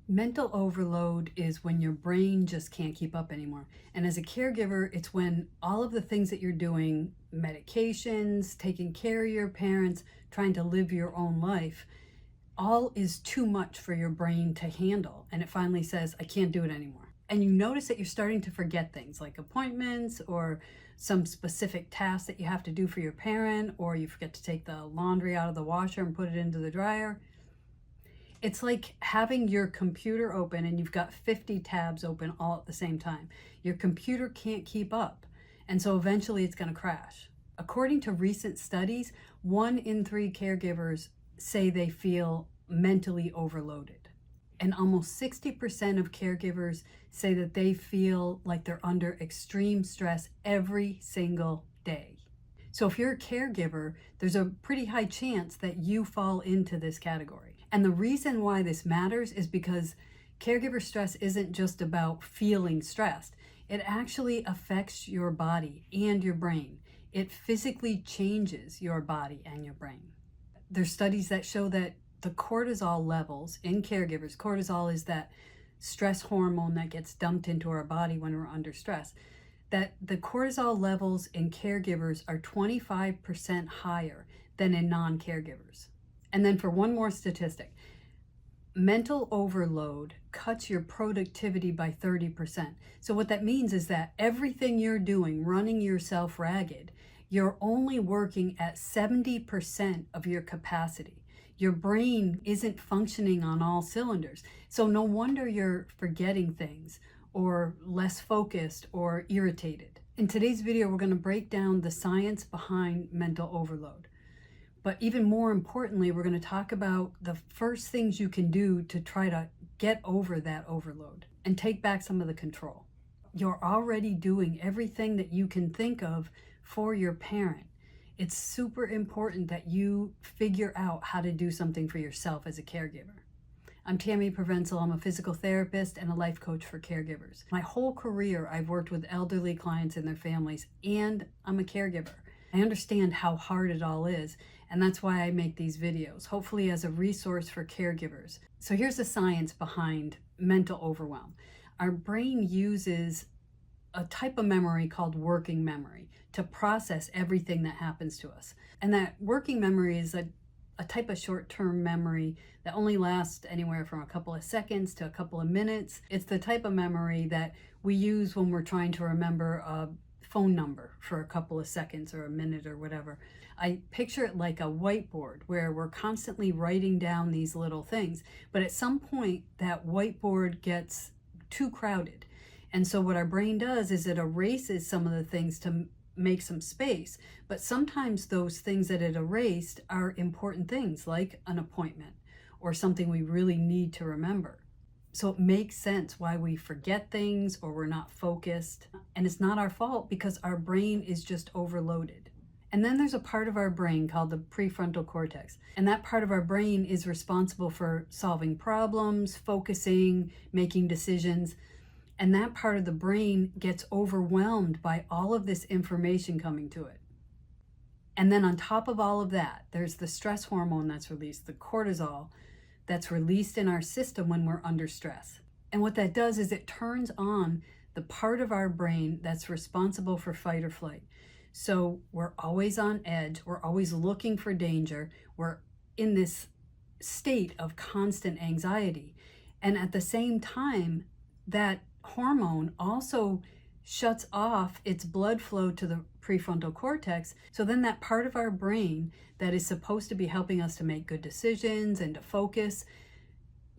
Mental overload is when your brain just can't keep up anymore. And as a caregiver, it's when all of the things that you're doing, medications, taking care of your parents, trying to live your own life, all is too much for your brain to handle. And it finally says, I can't do it anymore. And you notice that you're starting to forget things like appointments or some specific task that you have to do for your parent, or you forget to take the laundry out of the washer and put it into the dryer. It's like having your computer open and you've got 50 tabs open all at the same time. Your computer can't keep up, and so eventually it's going to crash. According to recent studies, 1 in 3 caregivers say they feel mentally overloaded. And almost 60% of caregivers say that they feel like they're under extreme stress every single day. So if you're a caregiver, there's a pretty high chance that you fall into this category. And the reason why this matters is because caregiver stress isn't just about feeling stressed. It actually affects your body and your brain. It physically changes your body and your brain. There's studies that show that the cortisol levels in caregivers, cortisol is that stress hormone that gets dumped into our body when we're under stress, that the cortisol levels in caregivers are 25% higher than in non-caregivers. And then for one more statistic, mental overload cuts your productivity by 30%. So what that means is that everything you're doing, running yourself ragged, you're only working at 70% of your capacity. Your brain isn't functioning on all cylinders. So no wonder you're forgetting things or less focused or irritated. In today's video, we're going to break down the science behind mental overload. But even more importantly, we're going to talk about the first things you can do to try to get over that overload and take back some of the control. You're already doing everything that you can think of for your parent. It's super important that you figure out how to do something for yourself as a caregiver. I'm Tammy Prefrontal. I'm a physical therapist and a life coach for caregivers. My whole career, I've worked with elderly clients and their families, and I'm a caregiver. I understand how hard it all is, and that's why I make these videos, hopefully as a resource for caregivers. So here's the science behind mental overwhelm. Our brain uses a type of memory called working memory to process everything that happens to us. And that working memory is a type of short-term memory that only lasts anywhere from a couple of seconds to a couple of minutes. It's the type of memory that we use when we're trying to remember a phone number for a couple of seconds or a minute or whatever. I picture it like a whiteboard where we're constantly writing down these little things, but at some point that whiteboard gets too crowded. And so what our brain does is it erases some of the things to make some space, but sometimes those things that it erased are important things like an appointment or something we really need to remember. So it makes sense why we forget things or we're not focused. And it's not our fault because our brain is just overloaded. And then there's a part of our brain called the prefrontal cortex. And that part of our brain is responsible for solving problems, focusing, making decisions. And that part of the brain gets overwhelmed by all of this information coming to it. And then on top of all of that, there's the stress hormone that's released, the cortisol, that's released in our system when we're under stress. And what that does is it turns on the part of our brain that's responsible for fight or flight. So we're always on edge, we're always looking for danger, we're in this state of constant anxiety. And at the same time, that hormone also shuts off its blood flow to the prefrontal cortex. So then that part of our brain that is supposed to be helping us to make good decisions and to focus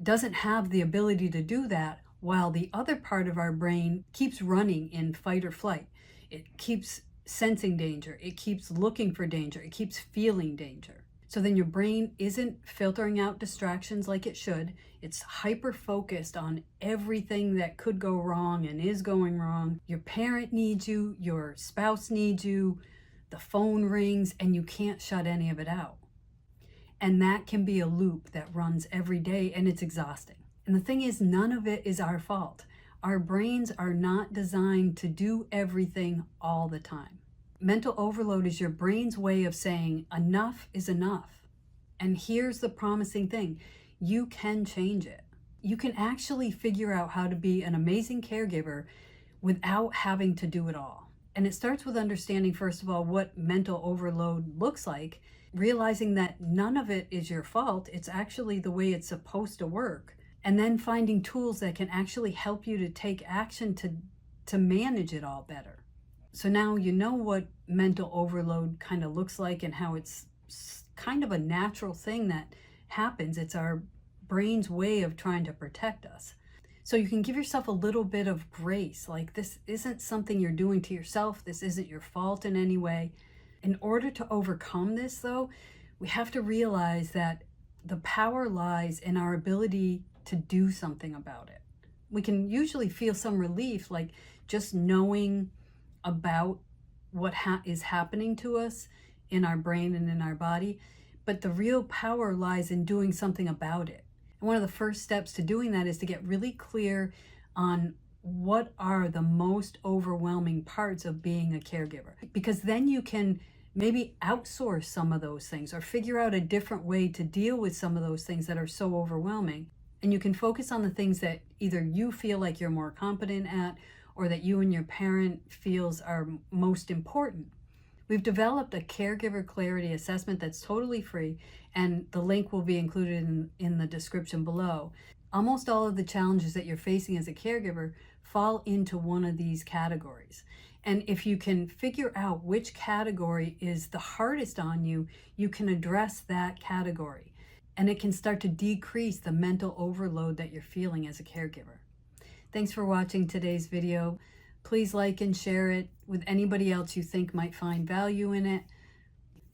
doesn't have the ability to do that, while the other part of our brain keeps running in fight or flight. It keeps sensing danger. It keeps looking for danger. It keeps feeling danger. So then your brain isn't filtering out distractions like it should. It's hyper-focused on everything that could go wrong and is going wrong. Your parent needs you, your spouse needs you, the phone rings, and you can't shut any of it out. And that can be a loop that runs every day, and it's exhausting. And the thing is, none of it is our fault. Our brains are not designed to do everything all the time. Mental overload is your brain's way of saying enough is enough. And here's the promising thing. You can change it. you can actually figure out how to be an amazing caregiver without having to do it all. And it starts with understanding, first of all, what mental overload looks like, realizing that none of it is your fault. It's actually the way it's supposed to work. And then finding tools that can actually help you to take action to manage it all better. So now you know what mental overload kind of looks like and how it's kind of a natural thing that happens. It's our brain's way of trying to protect us. So you can give yourself a little bit of grace, like this isn't something you're doing to yourself. This isn't your fault in any way. In order to overcome this, though, we have to realize that the power lies in our ability to do something about it. We can usually feel some relief, like just knowing about what is happening to us in our brain and in our body. But the real power lies in doing something about it. And one of the first steps to doing that is to get really clear on what are the most overwhelming parts of being a caregiver. Because then you can maybe outsource some of those things or figure out a different way to deal with some of those things that are so overwhelming. And you can focus on the things that either you feel like you're more competent at or that you and your parent feels are most important. We've developed a Caregiver Clarity Assessment that's totally free, and the link will be included in the description below. Almost all of the challenges that you're facing as a caregiver fall into one of these categories. And if you can figure out which category is the hardest on you, you can address that category. And it can start to decrease the mental overload that you're feeling as a caregiver. Thanks for watching today's video. Please like and share it with anybody else you think might find value in it.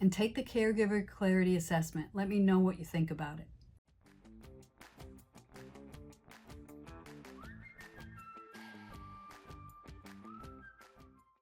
And take the Caregiver Clarity Assessment. Let me know what you think about it.